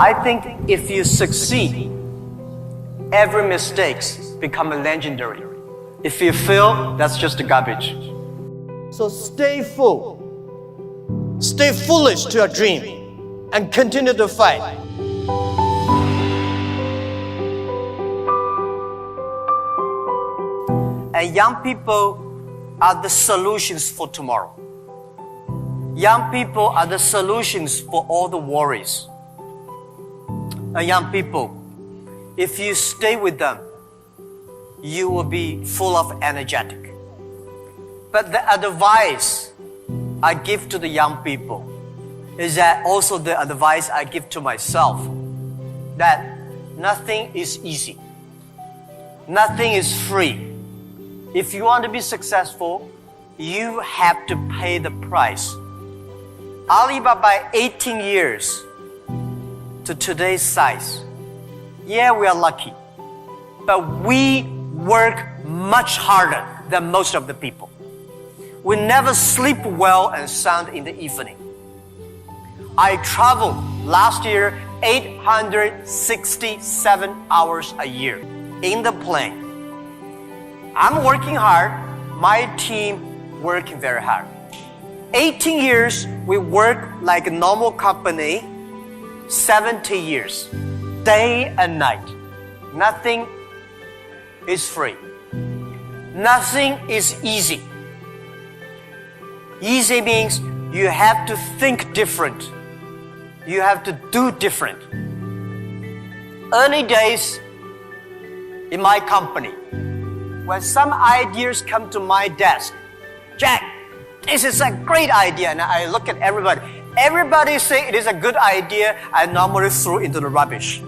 I think if you succeed, every mistake becomes legendary. If you fail, that's just garbage. So stay full. Stay foolish to your dream and continue to fight. And young people are the solutions for tomorrow. Young people are the solutions for all the worries. And young people, if you stay with them, you will be full of energetic. But the advice I give to the young people is that also the advice I give to myself, that nothing is easy. Nothing is free. If you want to be successful, you have to pay the price. Alibaba, 18 years to today's size. Yeah, we are lucky, but we work much harder than most of the people. We never sleep well and sound in the evening. I traveled last year 867 hours a year in the plane. I'm working hard, my team working very hard. 18 years, we work like a normal company, 70 years, day and night. Nothing is free. Nothing is easy. Easy means you have to think different. You have to do different. Early days in my company, when some ideas come to my desk, Jack, this is a great idea. And I look at everybody. Everybody say it is a good idea. I normally throw into the rubbish.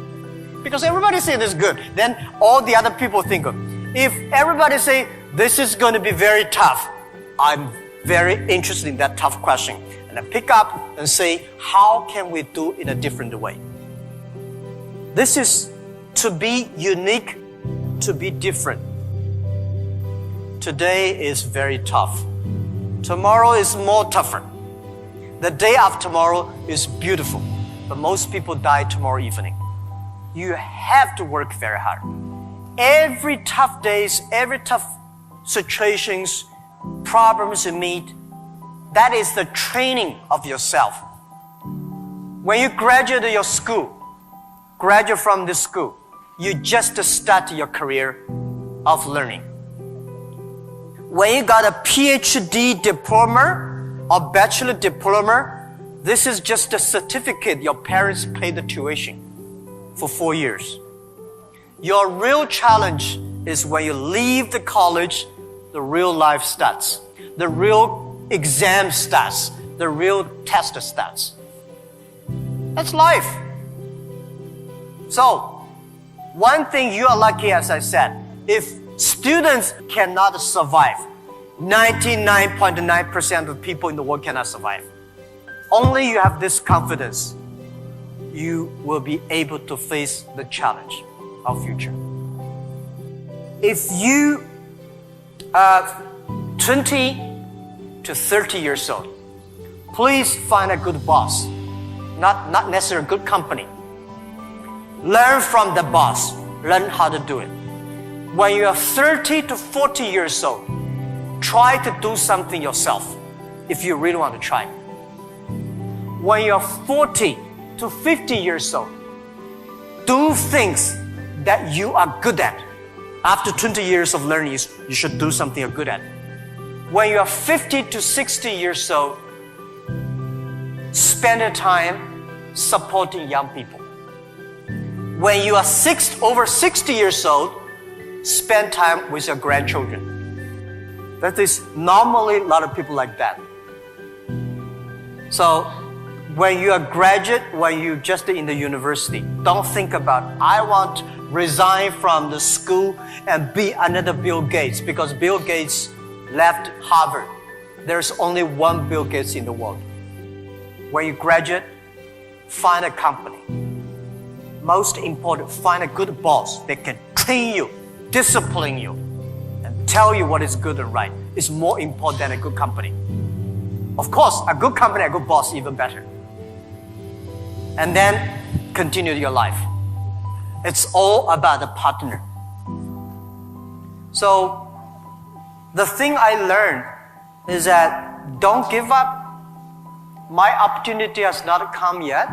Because everybody say it is good. Then all the other people think of. If everybody say this is going to be very tough, I'm very interested in that tough question. And I pick up and say, how can we do it in a different way? This is to be unique, to be different. Today is very tough. Tomorrow is more tougher. The day after tomorrow is beautiful. But most people die tomorrow evening. You have to work very hard. Every tough days, every tough situations, problems you meet, that is the training of yourself. When you graduate your school, graduate from this school, you just start your career of learning. When you got a PhD diploma or bachelor diploma, this is just a certificate your parents paid the tuition for 4 years. Your real challenge is when you leave the college, the real life starts. The real exam starts. The real test starts. That's life. So, one thing you are lucky, as I said, if students cannot survive, 99.9% of people in the world cannot survive. Only you have this confidence, you will be able to face the challenge of future. If you are 20 to 30 years old, please find a good boss, not necessarily a good company. Learn from the boss, learn how to do it. When you are 30 to 40 years old, try to do something yourself if you really want to try. When you are 40 to 50 years old, do things that you are good at. After 20 years of learning, you should do something you're good at. When you are 50 to 60 years old, spend your time supporting young people. When you are over 60 years old, spend time with your grandchildren. That is normally a lot of people like that. So when you are graduate, when you just in the university, don't think about, I want to resign from the school and be another Bill Gates, because Bill Gates left Harvard. There's only one Bill Gates in the world. When you graduate, find a company. Most important, find a good boss that can train you, discipline you, and tell you what is good and right. It's more important than a good company. Of course, a good company, a good boss, even better. And then continue your life. It's all about the partner. So the thing I learned is that don't give up. My opportunity has not come yet.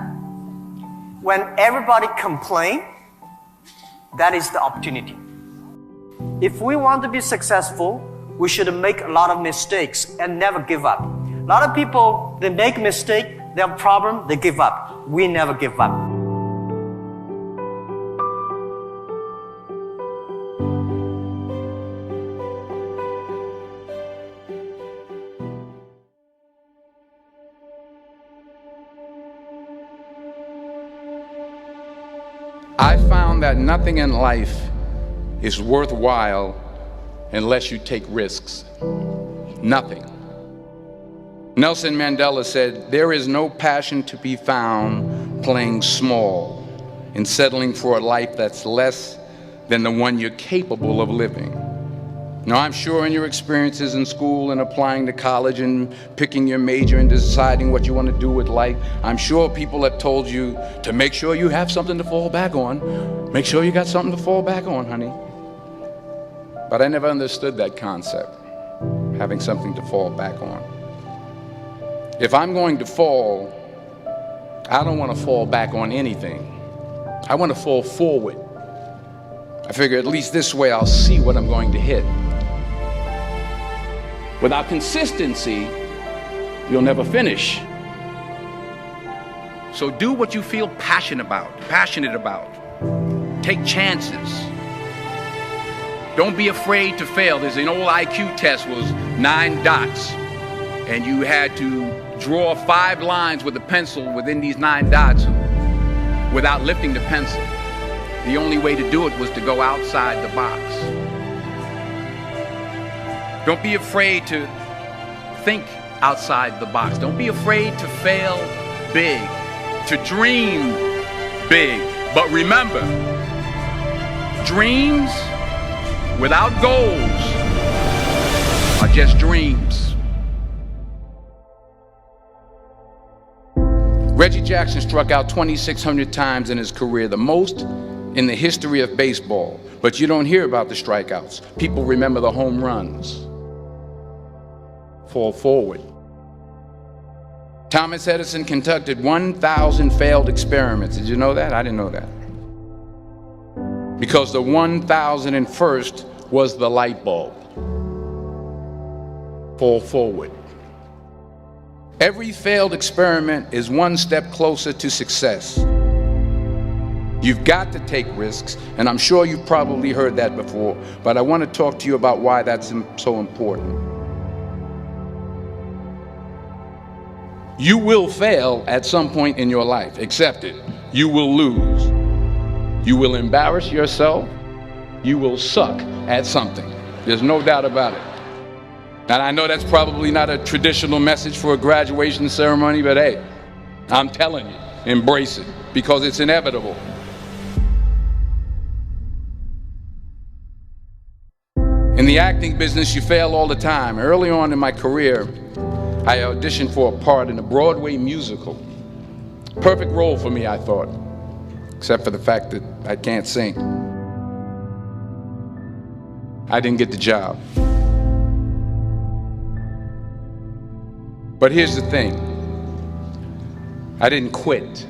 When everybody complains, that is the opportunity. If we want to be successful, we should make a lot of mistakes and never give up. A lot of people, they make mistakes, they have a problem, they give up. We never give up. I found that nothing in life is worthwhile unless you take risks. Nothing. Nelson Mandela said, "There is no passion to be found playing small and settling for a life that's less than the one you're capable of living." Now, I'm sure in your experiences in school and applying to college and picking your major and deciding what you want to do with life, I'm sure people have told you to make sure you have something to fall back on. Make sure you got something to fall back on, honey. But I never understood that concept, having something to fall back on. If I'm going to fall, I don't want to fall back on anything. I want to fall forward. I figure at least this way I'll see what I'm going to hit. Without consistency, you'll never finish. So do what you feel passionate about. Take chances. Don't be afraid to fail. There's an old IQ test was 9 dots, and you had to draw 5 lines with a pencil within these 9 dots without lifting the pencil. The only way to do it was to go outside the box. Don't be afraid to think outside the box. Don't be afraid to fail big, to dream big. But remember, dreams without goals are just dreams. Reggie Jackson struck out 2,600 times in his career, the most in the history of baseball. But you don't hear about the strikeouts. People remember the home runs. Fall forward. Thomas Edison conducted 1,000 failed experiments. Did you know that? I didn't know that. Because the 1,001st was the light bulb. Fall forward. Every failed experiment is one step closer to success. You've got to take risks, and I'm sure you've probably heard that before, but I want to talk to you about why that's so important. You will fail at some point in your life. Accept it. You will lose. You will embarrass yourself. You will suck at something. There's no doubt about it. And I know that's probably not a traditional message for a graduation ceremony, but hey, I'm telling you, embrace it, because it's inevitable. In the acting business, you fail all the time. Early on in my career, I auditioned for a part in a Broadway musical. Perfect role for me, I thought, except for the fact that I can't sing. I didn't get the job. But here's the thing. I didn't quit.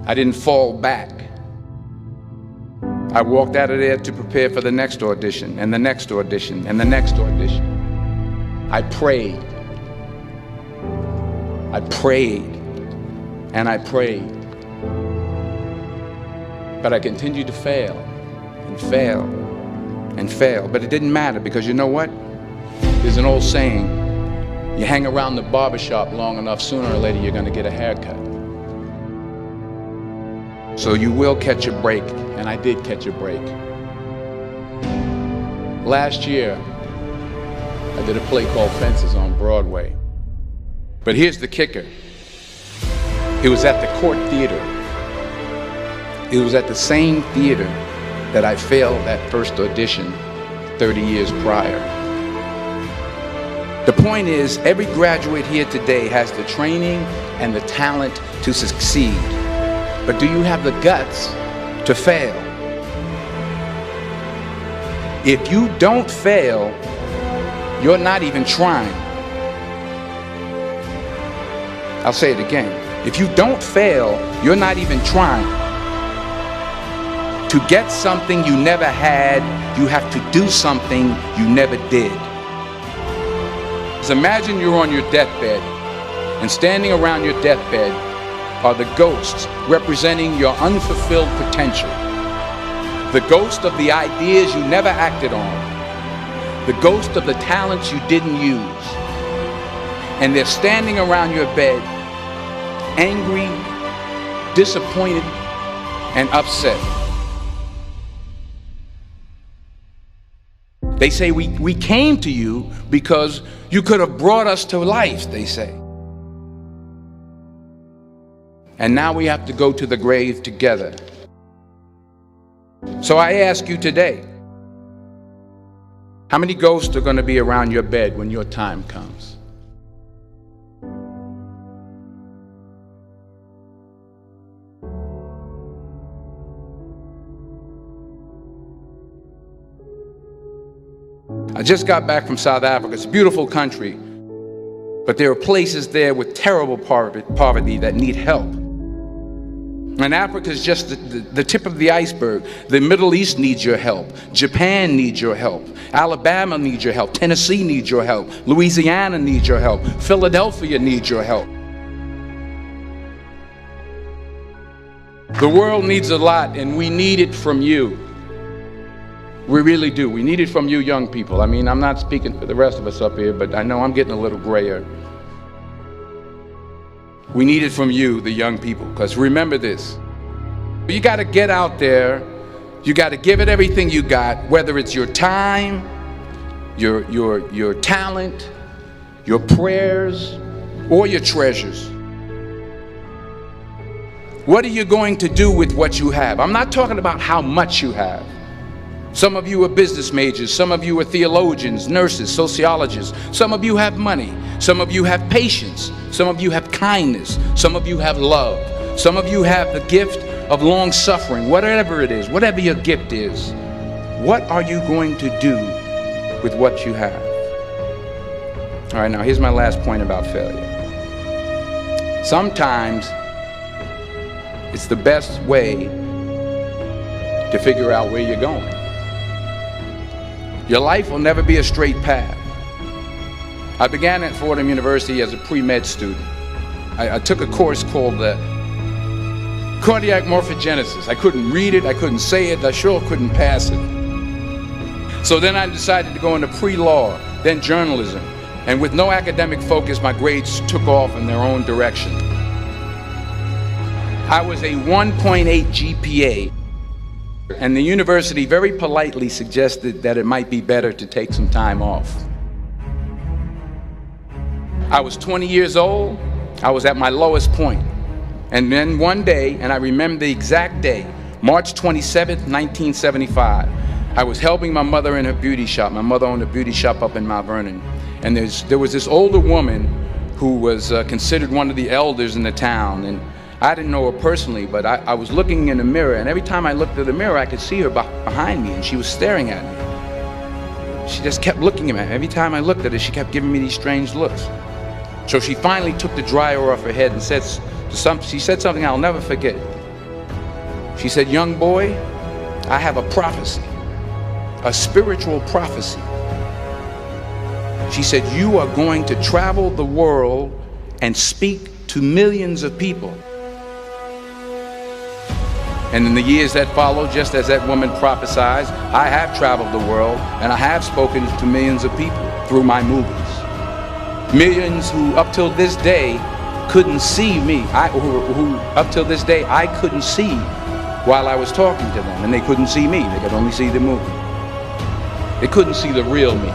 I didn't fall back. I walked out of there to prepare for the next audition, and the next audition, and the next audition. I prayed. I prayed. And I prayed. But I continued to fail and fail and fail. But it didn't matter, because you know what? There's an old saying, you hang around the barbershop long enough, sooner or later you're going to get a haircut. So you will catch a break, and I did catch a break. Last year, I did a play called Fences on Broadway. But here's the kicker. It was at the Court Theater. It was at the same theater that I failed that first audition 30 years prior. The point is, every graduate here today has the training and the talent to succeed. but do you have the guts to fail? If you don't fail, you're not even trying. I'll say it again. If you don't fail, you're not even trying. To get something you never had, you have to do something you never did. Just imagine you're on your deathbed, and standing around your deathbed are the ghosts representing your unfulfilled potential. The ghost of the ideas you never acted on. The ghost of the talents you didn't use. And they're standing around your bed, angry, disappointed, and upset. They say, we came to you because you could have brought us to life, they say. And now we have to go to the grave together. So I ask you today, how many ghosts are going to be around your bed when your time comes? I just got back from South Africa. It's a beautiful country, but there are places there with terrible poverty that need help. And Africa is just the tip of the iceberg. The Middle East needs your help. Japan needs your help. Alabama needs your help. Tennessee needs your help. Louisiana needs your help. Philadelphia needs your help. The world needs a lot, and we need it from you. We really do. We need it from you young people. I mean, I'm not speaking for the rest of us up here, but I know I'm getting a little grayer. We need it from you, the young people, because remember this. You got to get out there. You got to give it everything you got, whether it's your time, your talent, your prayers, or your treasures. What are you going to do with what you have? I'm not talking about how much you have. Some of you are business majors, some of you are theologians, nurses, sociologists. Some of you have money, some of you have patience, some of you have kindness, some of you have love, some of you have the gift of long suffering. Whatever it is, whatever your gift is, what are you going to do with what you have? All right, now here's my last point about failure. Sometimes it's the best way to figure out where you're going. Your life will never be a straight path. I began at Fordham University as a pre-med student. I took a course called cardiac morphogenesis. I couldn't read it, I couldn't say it, I sure couldn't pass it. So then I decided to go into pre-law, then journalism. And with no academic focus, my grades took off in their own direction. I was a 1.8 GPA. And the university very politely suggested that it might be better to take some time off. I was 20 years old. I was at my lowest point. And then one day, and I remember the exact day, March 27th, 1975, I was helping my mother in her beauty shop. My mother owned a beauty shop up in Mount Vernon. And there was this older woman who was considered one of the elders in the town. And I didn't know her personally, but I was looking in the mirror, and every time I looked at the mirror, I could see her behind me, and she was staring at me. She just kept looking at me. Every time I looked at her, she kept giving me these strange looks. So she finally took the dryer off her head and she said something I'll never forget. She said, "Young boy, I have a prophecy, a spiritual prophecy." She said, "You are going to travel the world and speak to millions of people." And in the years that followed, just as that woman prophesied, I have traveled the world and I have spoken to millions of people through my movies. Millions who up till this day couldn't see me, who up till this day I couldn't see while I was talking to them, and they couldn't see me, they could only see the movie. They couldn't see the real me.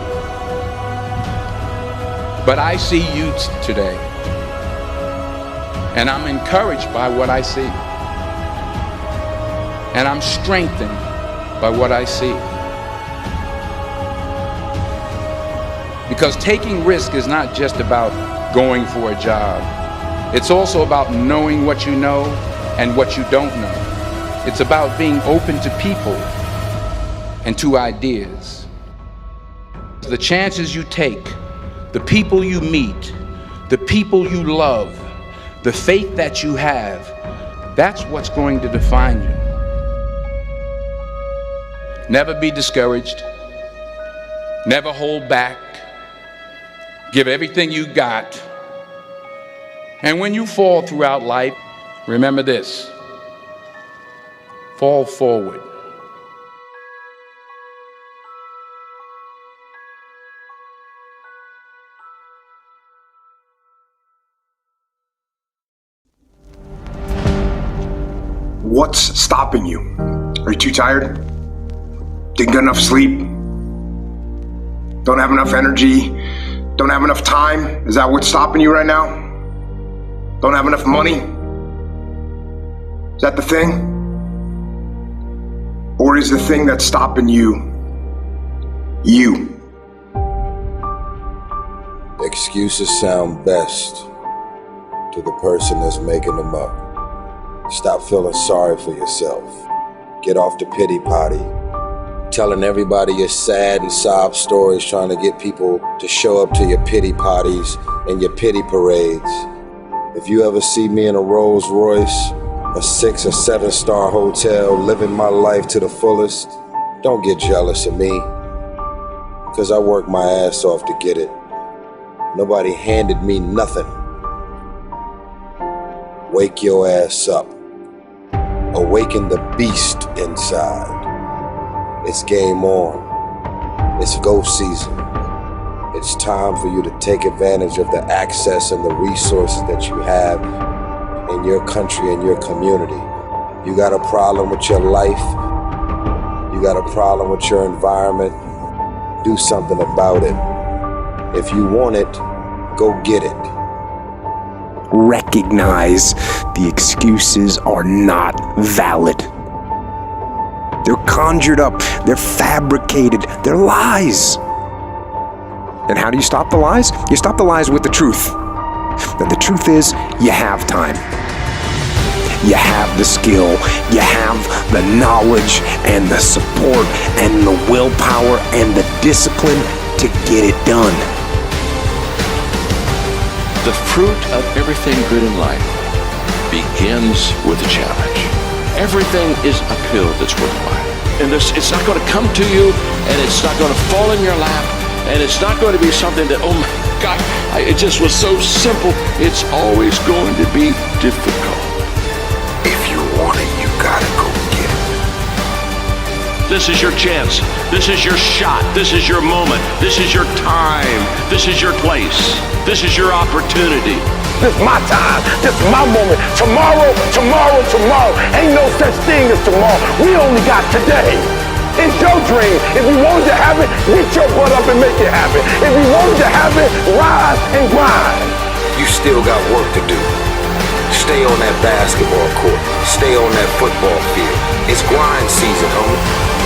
But I see you today, and I'm encouraged by what I see. And I'm strengthened by what I see. Because taking risk is not just about going for a job. It's also about knowing what you know and what you don't know. It's about being open to people and to ideas. The chances you take, the people you meet, the people you love, the faith that you have, that's what's going to define you. Never be discouraged. Never hold back. Give everything you got. And when you fall throughout life, remember this: fall forward. What's stopping you? Are you too tired? Didn't get enough sleep? Don't have enough energy? Don't have enough time? Is that what's stopping you right now? Don't have enough money? Is that the thing? Or is the thing that's stopping you, you? Excuses sound best to the person that's making them up. Stop feeling sorry for yourself. Get off the pity potty. Telling everybody your sad and sob stories, trying to get people to show up to your pity potties and your pity parades. If you ever see me in a Rolls Royce, a 6 or 7 star hotel, living my life to the fullest, don't get jealous of me, because I worked my ass off to get it. Nobody handed me nothing. Wake your ass up. Awaken the beast inside. It's game on. It's go season. It's time for you to take advantage of the access and the resources that you have in your country and your community. You got a problem with your life. You got a problem with your environment. Do something about it. If you want it, go get it. Recognize the excuses are not valid. They're conjured up, they're fabricated, they're lies. And how do you stop the lies? You stop the lies with the truth. And the truth is, you have time. You have the skill, you have the knowledge and the support and the willpower and the discipline to get it done. The fruit of everything good in life begins with a challenge. Everything is uphill that's worthwhile. And it's not going to come to you, and it's not going to fall in your lap, and it's not going to be something that, oh my God, it just was so simple. It's always going to be difficult. If you want it, you gotta go get it. This is your chance. This is your shot. This is your moment. This is your time. This is your place. This is your opportunity. This is my time. This is my moment. Tomorrow, tomorrow, tomorrow. Ain't no such thing as tomorrow. We only got today. It's your dream. If you wanted to have it, get your butt up and make it happen. If you wanted to have it, rise and grind. You still got work to do. Stay on that basketball court. Stay on that football field. It's grind season, homie.